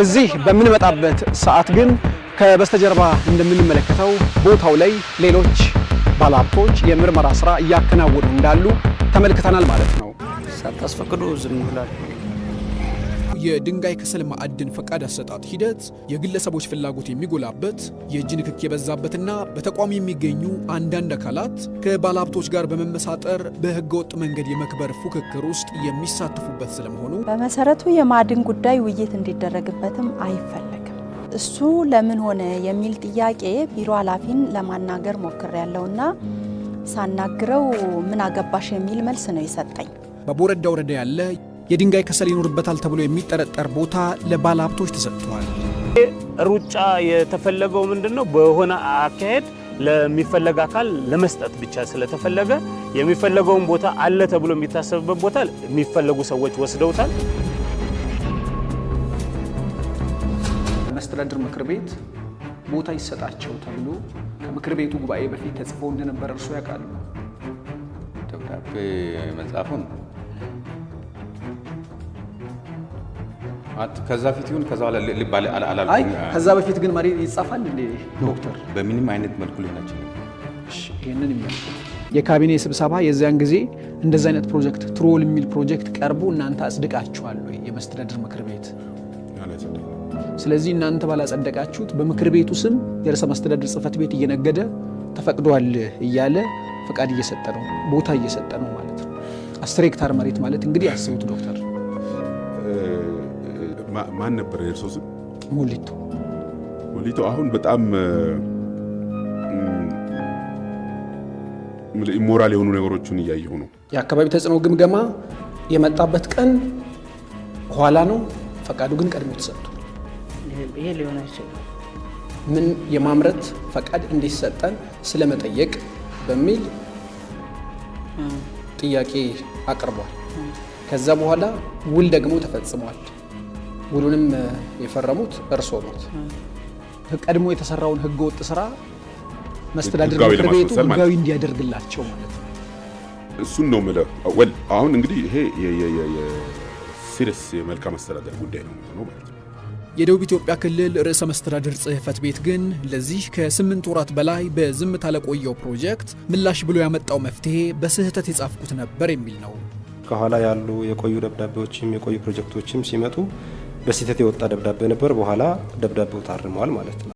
እዚህ በምንመጣበት ሰዓት ግን ከበስተጀርባ እንደምንመለከተው ቦታው ላይ ሌሎች ባለሀብቶች የምርመራ ስራ እያከናወኑ እንዳሉ ተመልክተናል ማለት ነው። ሳታስፈቅዱ ዝም ብላችሁ የድንጋይ ከሰል ማዕድን ፈቃድ አሰጣጥ ሂደት የግለሰቦች ፍላጎት የሚጎላበት የእጅ ንክክ የበዛበትና በተቋም የሚገኙ አንዳንድ አካላት ከባለሀብቶች ጋር በመመሳጠር በህገወጥ መንገድ የመክበር ፉክክር ውስጥ የሚሳተፉበት ስለመሆኑ በመሰረቱ የማዕድን ጉዳይ ውይይት እንዲደረግበትም አይፈለግም። እሱ ለምን ሆነ የሚል ጥያቄ ቢሮ ኃላፊን ለማናገር ሞክሬያለሁና ሳናግረው ምን አገባሽ የሚል መልስ ነው የሰጠኝ። በቦረዳ ወረዳ ያለ የድንጋይ ከሰል ይኖርበታል ተብሎ የሚጠረጠር ቦታ ለባለሀብቶች ተሰጥቷል። ሩጫ የተፈለገው ምንድነው? በሆነ አካሄድ ለሚፈለግ አካል ለመስጠት ብቻ ስለተፈለገ የሚፈለገውን ቦታ አለ ተብሎ የሚታሰብበት ቦታ የሚፈለጉ ሰዎች ወስደውታል። መስተዳድር ምክር ቤት ቦታ ይሰጣቸው ተብሎ ከምክር ቤቱ ጉባኤ በፊት ተጽፎ እንደነበር እርሱ ያውቃሉ? ደብዳቤ መጻፉን ከዛ ፊት ይሁን ከዛ በኋላ ሊባል አላልኩም። አይ ከዛ በፊት ግን መሬት ይጻፋል እንዴ ዶክተር? በምንም አይነት መልኩ ሊሆን አይችልም። እሺ ይሄንን ይመልከቱ። የካቢኔ ስብሰባ የዚያን ጊዜ እንደዛ አይነት ፕሮጀክት ትሮል የሚል ፕሮጀክት ቀርቦ እናንተ አጽድቃችኋል ወይ? የመስተዳድር ምክር ቤት ስለዚህ እናንተ ባላጸደቃችሁት በምክር ቤቱ ስም የርዕሰ መስተዳድር ጽሕፈት ቤት እየነገደ ተፈቅዷል እያለ ፈቃድ እየሰጠ ነው፣ ቦታ እየሰጠ ነው ማለት ነው። 10 ሄክታር መሬት ማለት እንግዲህ አስቡት ዶክተር። ማን ነበር የእርሶ ስም? ሙሊቶ። አሁን በጣም ኢሞራል የሆኑ ነገሮችን እያየሁ ነው። የአካባቢ ተጽዕኖ ግምገማ የመጣበት ቀን ኋላ ነው፣ ፈቃዱ ግን ቀድሞ ተሰጥቷል። ይሄ ሊሆን አይችልም። ምን የማምረት ፈቃድ እንዲሰጠን ስለመጠየቅ በሚል ጥያቄ አቅርቧል። ከዛ በኋላ ውል ደግሞ ተፈጽሟል። ውሉንም የፈረሙት እርስዎ ኖት። ቀድሞ የተሰራውን ህገወጥ ስራ መስተዳድር ምክር ቤቱ ህጋዊ እንዲያደርግላቸው ማለት ነው። እሱን ነው የምለው። አሁን እንግዲህ ይሄ የሲሪየስ የመልካም አስተዳደር ጉዳይ ነው ማለት ነው። የደቡብ ኢትዮጵያ ክልል ርዕሰ መስተዳድር ጽሕፈት ቤት ግን ለዚህ ከ8 ወራት በላይ በዝምታ ለቆየው ፕሮጀክት ምላሽ ብሎ ያመጣው መፍትሄ በስህተት የጻፍኩት ነበር የሚል ነው። ከኋላ ያሉ የቆዩ ደብዳቤዎችም የቆዩ ፕሮጀክቶችም ሲመጡ በስህተት የወጣ ደብዳቤ ነበር። በኋላ ደብዳቤው ታርሟል ማለት ነው።